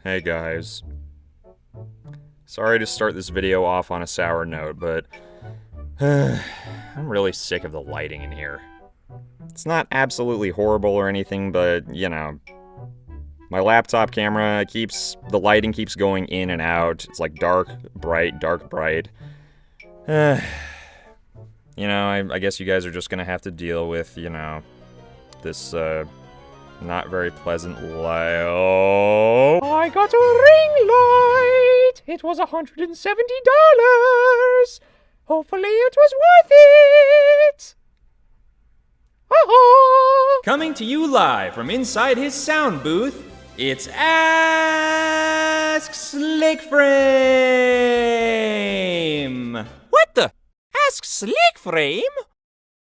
Hey guys. Sorry to start this video off on a sour note, but I'm really sick of the lighting in here. It's not absolutely horrible or anything, but, my laptop camera the lighting keeps going in and out. It's like dark, bright, dark, bright. I guess you guys are just gonna have to deal with, this, not very pleasant light. Oh, I got a ring light! It was $170! Hopefully it was worth it! Coming to you live from inside his sound booth, it's Ask Slickframe! What the? Ask Slickframe?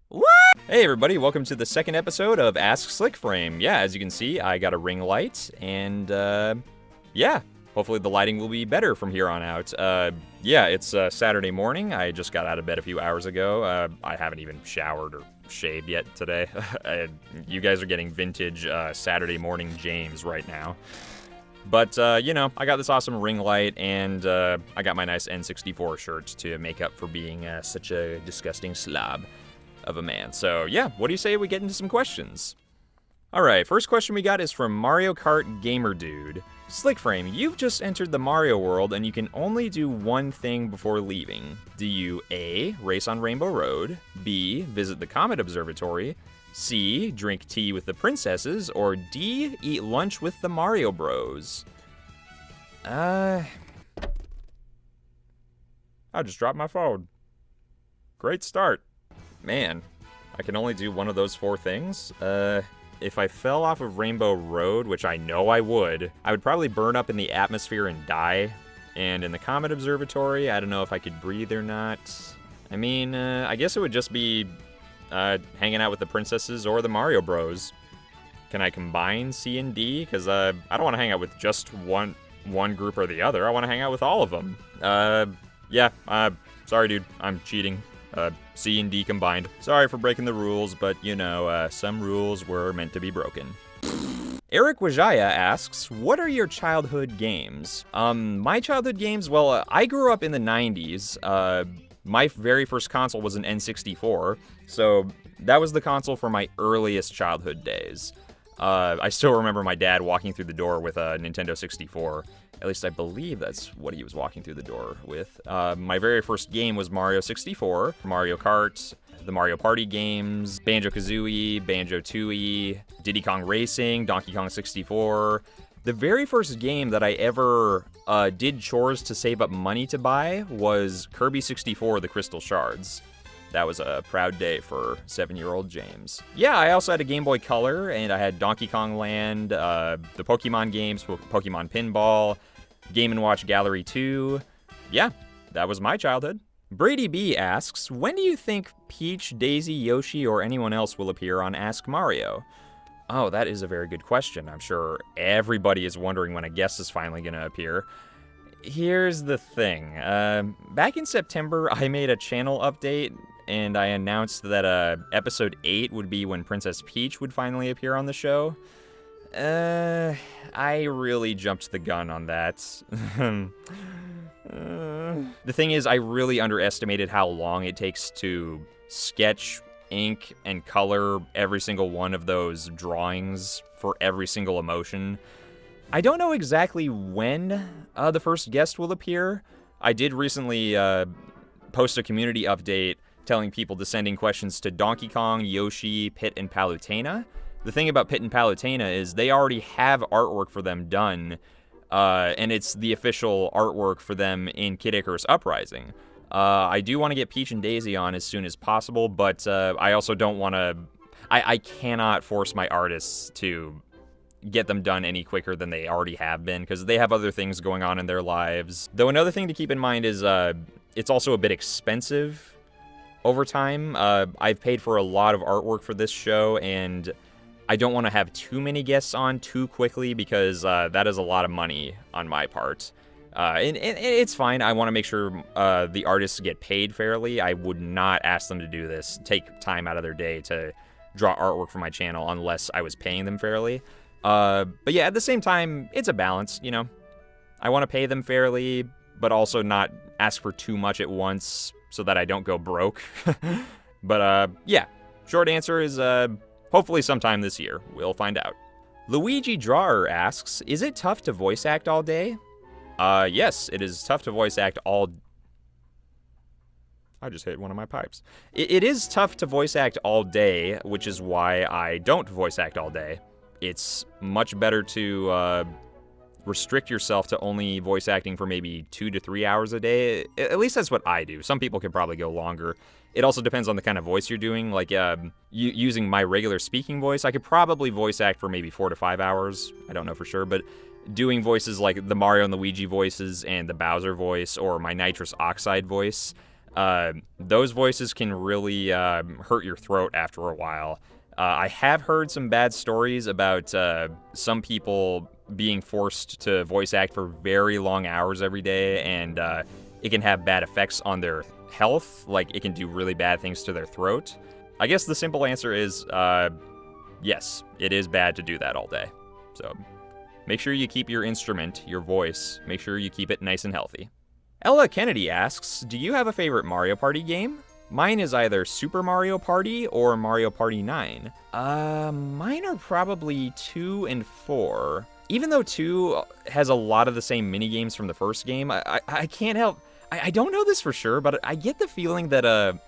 What? Hey everybody, welcome to the second episode of Ask Slickframe. Yeah, as you can see, I got a ring light, and hopefully the lighting will be better from here on out. It's Saturday morning. I just got out of bed a few hours ago. I haven't even showered or shaved yet today. You guys are getting vintage Saturday morning James right now. But, I got this awesome ring light, and I got my nice N64 shirt to make up for being such a disgusting slob of a man. So, yeah, what do you say we get into some questions? Alright, first question we got is from Mario Kart Gamer Dude. Slickframe, you've just entered the Mario world and you can only do one thing before leaving. Do you A, race on Rainbow Road, B, visit the Comet Observatory, C, drink tea with the princesses, or D, eat lunch with the Mario Bros? I just dropped my phone. Great start. Man, I can only do one of those four things? If I fell off of Rainbow Road, which I know I would probably burn up in the atmosphere and die. And in the Comet Observatory, I don't know if I could breathe or not. I mean, I guess it would just be hanging out with the princesses or the Mario Bros. Can I combine C and D? Because I don't want to hang out with just one group or the other. I want to hang out with all of them. Sorry, dude. I'm cheating. C and D combined. Sorry for breaking the rules, but, some rules were meant to be broken. Eric Wajaya asks, what are your childhood games? My childhood games, well, I grew up in the 90s. My very first console was an N64, so that was the console for my earliest childhood days. I still remember my dad walking through the door with a Nintendo 64. At least I believe that's what he was walking through the door with. My very first game was Mario 64, Mario Kart, the Mario Party games, Banjo-Kazooie, Banjo-Tooie, Diddy Kong Racing, Donkey Kong 64. The very first game that I ever did chores to save up money to buy was Kirby 64, The Crystal Shards. That was a proud day for 7-year-old James. Yeah, I also had a Game Boy Color, and I had Donkey Kong Land, the Pokemon games, Pokemon Pinball, Game & Watch Gallery 2. Yeah, that was my childhood. Brady B asks, when do you think Peach, Daisy, Yoshi, or anyone else will appear on Ask Mario? Oh, that is a very good question. I'm sure everybody is wondering when a guest is finally going to appear. Here's the thing. Back in September, I made a channel update, and I announced that episode 8 would be when Princess Peach would finally appear on the show. I really jumped the gun on that. The thing is, I really underestimated how long it takes to sketch, ink, and color every single one of those drawings for every single emotion. I don't know exactly when the first guest will appear. I did recently post a community update telling people to send in questions to Donkey Kong, Yoshi, Pit, and Palutena. The thing about Pit and Palutena is they already have artwork for them done, and it's the official artwork for them in Kid Icarus Uprising. I do want to get Peach and Daisy on as soon as possible, but I also don't want to... I cannot force my artists to get them done any quicker than they already have been, because they have other things going on in their lives. Though another thing to keep in mind is it's also a bit expensive over time. I've paid for a lot of artwork for this show, and I don't want to have too many guests on too quickly, because that is a lot of money on my part. And it's fine. I want to make sure the artists get paid fairly. I would not ask them to do this, take time out of their day to draw artwork for my channel unless I was paying them fairly. But yeah, at the same time, it's a balance, you know? I want to pay them fairly, but also not ask for too much at once so that I don't go broke. But yeah, short answer is hopefully sometime this year. We'll find out. Luigi Drawer asks, is it tough to voice act all day? Yes, it is tough to voice act all... I just hit one of my pipes. It is tough to voice act all day, which is why I don't voice act all day. It's much better to restrict yourself to only voice acting for maybe 2 to 3 hours a day. At least that's what I do. Some people could probably go longer. It also depends on the kind of voice you're doing. Like, using my regular speaking voice, I could probably voice act for maybe 4 to 5 hours. I don't know for sure, but doing voices like the Mario and Luigi voices and the Bowser voice or my nitrous oxide voice, those voices can really hurt your throat after a while. I have heard some bad stories about some people being forced to voice act for very long hours every day, and it can have bad effects on their health. Like, it can do really bad things to their throat. I guess the simple answer is yes, it is bad to do that all day. So make sure you keep your instrument, your voice, make sure you keep it nice and healthy. Ella Kennedy asks, do you have a favorite Mario Party game? Mine is either Super Mario Party or Mario Party 9. Mine are probably 2 and 4. Even though 2 has a lot of the same minigames from the first game, I can't help... I don't know this for sure, but I get the feeling that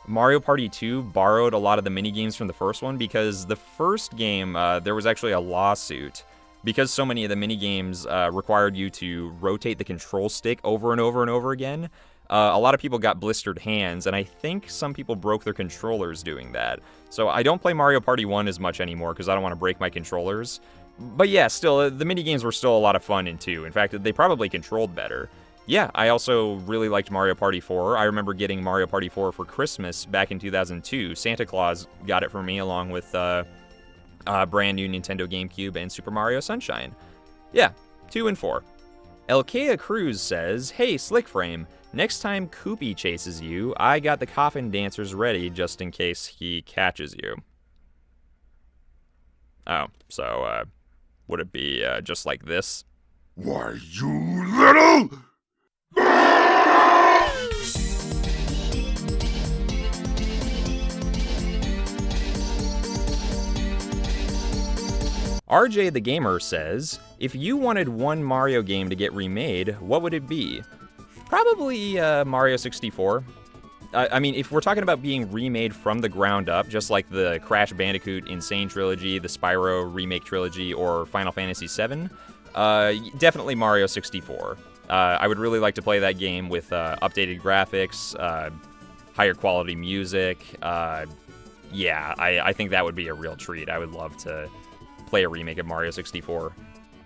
Mario Party 2 borrowed a lot of the minigames from the first one, because the first game, there was actually a lawsuit. Because so many of the minigames required you to rotate the control stick over and over and over again, a lot of people got blistered hands, and I think some people broke their controllers doing that. So I don't play Mario Party 1 as much anymore because I don't want to break my controllers. But yeah, still, the minigames were still a lot of fun in 2. In fact, they probably controlled better. Yeah, I also really liked Mario Party 4. I remember getting Mario Party 4 for Christmas back in 2002. Santa Claus got it for me along with brand new Nintendo GameCube and Super Mario Sunshine. Yeah, 2 and 4. Elkea Cruz says, hey, Slickframe, next time Koopy chases you, I got the coffin dancers ready just in case he catches you. Oh, so, would it be just like this? Why, you little... RJ the Gamer says, if you wanted one Mario game to get remade, what would it be? Probably Mario 64. I mean, if we're talking about being remade from the ground up, just like the Crash Bandicoot Insane Trilogy, the Spyro Remake Trilogy, or Final Fantasy VII, definitely Mario 64. I would really like to play that game with updated graphics, higher quality music. Yeah, I think that would be a real treat. I would love to play a remake of Mario 64.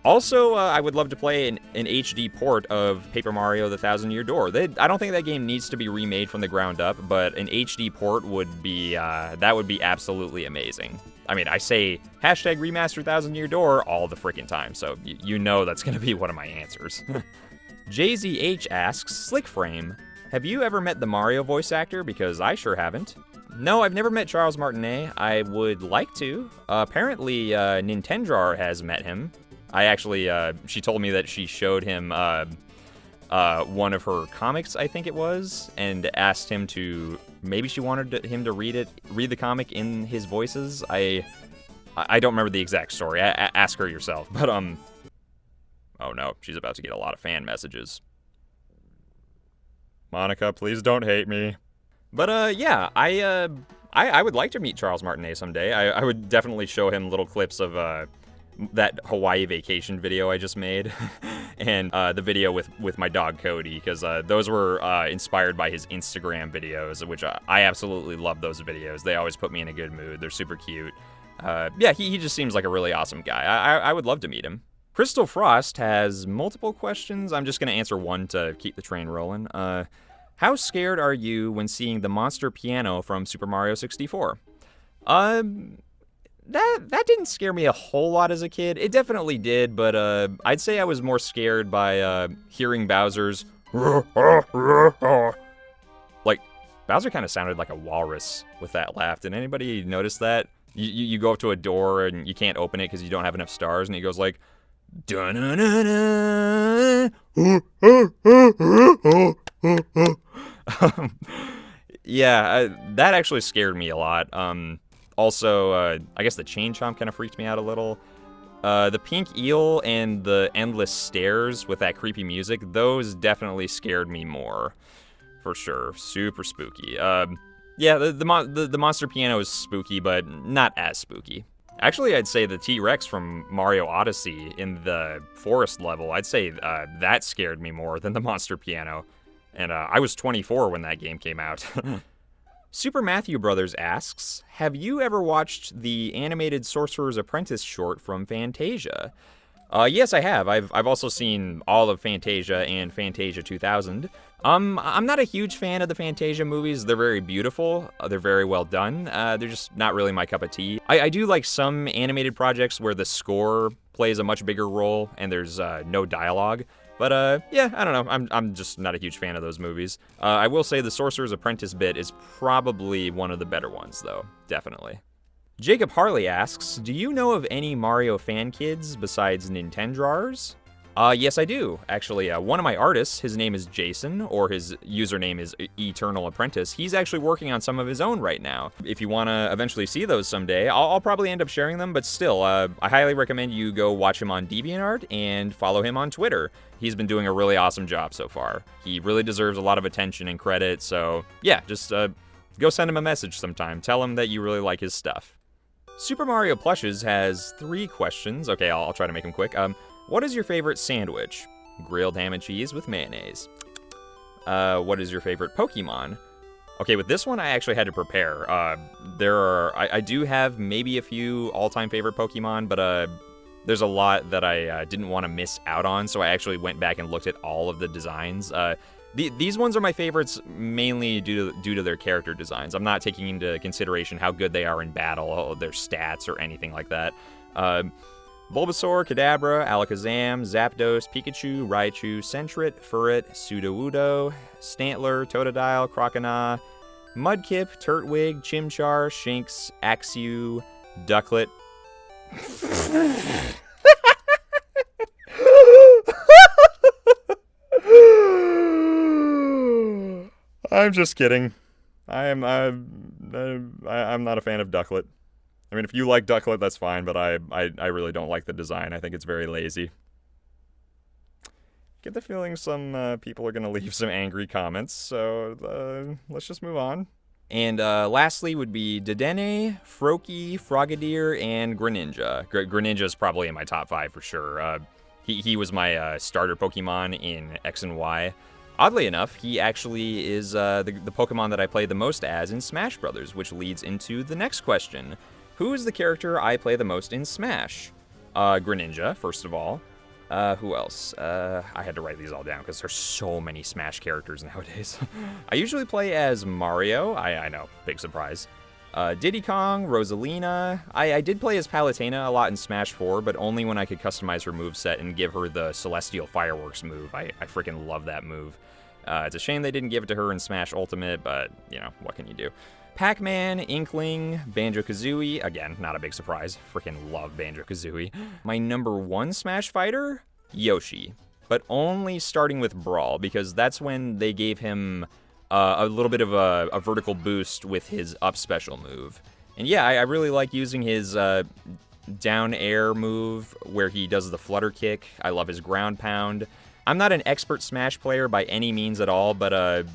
Also, I would love to play an HD port of Paper Mario: The Thousand Year Door. I don't think that game needs to be remade from the ground up, but an HD port would be, that would be absolutely amazing. I mean, I say hashtag remaster Thousand Year Door all the freaking time, so you know that's gonna be one of my answers. JZH asks, Slickframe, have you ever met the Mario voice actor? Because I sure haven't. No, I've never met Charles Martinet. I would like to. Apparently, Nintendrawer has met him. I actually, she told me that she showed him one of her comics, I think it was, and asked him to, maybe she wanted him to read the comic in his voices. I don't remember the exact story. Ask her yourself. But, oh no, she's about to get a lot of fan messages. Monica, please don't hate me. But, yeah, I would like to meet Charles Martinet someday. I would definitely show him little clips of, that Hawaii vacation video I just made, and the video with my dog Cody, because those were inspired by his Instagram videos, which I absolutely love those videos. They always put me in a good mood. They're super cute. Yeah, he just seems like a really awesome guy. I would love to meet him. Crystal Frost has multiple questions. I'm just going to answer one to keep the train rolling. How scared are you when seeing the monster piano from Super Mario 64? That didn't scare me a whole lot as a kid. It definitely did, but I'd say I was more scared by hearing Bowser's like, Bowser kind of sounded like a walrus with that laugh. Did anybody notice that? You go up to a door and you can't open it because you don't have enough stars, and he goes like, dun-dun-dun-dun. Yeah, that actually scared me a lot. Also, I guess the chain chomp kind of freaked me out a little. The pink eel and the endless stairs with that creepy music, those definitely scared me more, for sure. Super spooky. Yeah, the monster piano is spooky, but not as spooky. Actually, I'd say the T-Rex from Mario Odyssey in the forest level, I'd say that scared me more than the monster piano. And I was 24 when that game came out. Super Matthew Brothers asks, have you ever watched the animated Sorcerer's Apprentice short from Fantasia? Yes, I have. I've also seen all of Fantasia and Fantasia 2000. I'm not a huge fan of the Fantasia movies. They're very beautiful. They're very well done. They're just not really my cup of tea. I do like some animated projects where the score plays a much bigger role and there's no dialogue. But, yeah, I don't know. I'm just not a huge fan of those movies. I will say the Sorcerer's Apprentice bit is probably one of the better ones, though. Definitely. Jacob Harley asks, do you know of any Mario fan kids besides Nintendrawers? Yes, I do. Actually, one of my artists, his name is Jason, or his username is Eternal Apprentice. He's actually working on some of his own right now. If you want to eventually see those someday, I'll probably end up sharing them, but still, I highly recommend you go watch him on DeviantArt and follow him on Twitter. He's been doing a really awesome job so far. He really deserves a lot of attention and credit, so yeah, just go send him a message sometime. Tell him that you really like his stuff. Super Mario Plushes has 3 questions. Okay, I'll try to make them quick. What is your favorite sandwich? Grilled ham and cheese with mayonnaise. What is your favorite Pokemon? Okay, with this one, I actually had to prepare. I do have maybe a few all-time favorite Pokemon, but there's a lot that I didn't want to miss out on, so I actually went back and looked at all of the designs. These ones are my favorites mainly due to their character designs. I'm not taking into consideration how good they are in battle, their stats, or anything like that. Bulbasaur, Kadabra, Alakazam, Zapdos, Pikachu, Raichu, Sentret, Furret, Sudowoodo, Stantler, Totodile, Croconaw, Mudkip, Turtwig, Chimchar, Shinx, Axew, Ducklet. I'm just kidding. I'm not a fan of Ducklet. I mean, if you like Ducklet, that's fine, but I really don't like the design. I think it's very lazy. Get the feeling some people are going to leave some angry comments, so let's just move on. And lastly would be Dedenne, Froakie, Frogadier, and Greninja. Greninja is probably in my top 5 for sure. He was my starter Pokemon in X and Y. Oddly enough, he actually is the Pokemon that I play the most as in Smash Brothers, which leads into the next question. Who is the character I play the most in Smash? Greninja, first of all. Who else? I had to write these all down because there's so many Smash characters nowadays. I usually play as Mario. I know, big surprise. Diddy Kong, Rosalina. I did play as Palutena a lot in Smash 4, but only when I could customize her moveset and give her the Celestial Fireworks move. I freaking love that move. It's a shame they didn't give it to her in Smash Ultimate, but, you know, what can you do? Pac-Man, Inkling, Banjo-Kazooie. Again, not a big surprise. Freaking love Banjo-Kazooie. My number 1 Smash fighter? Yoshi. But only starting with Brawl, because that's when they gave him a little bit of a vertical boost with his up special move. And yeah, I really like using his down air move where he does the flutter kick. I love his ground pound. I'm not an expert Smash player by any means at all, but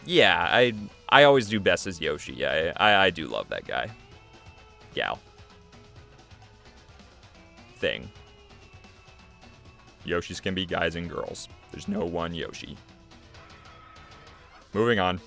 yeah, I always do best as Yoshi. I do love that guy. Gal. Thing. Yoshis can be guys and girls. There's no one Yoshi. Moving on.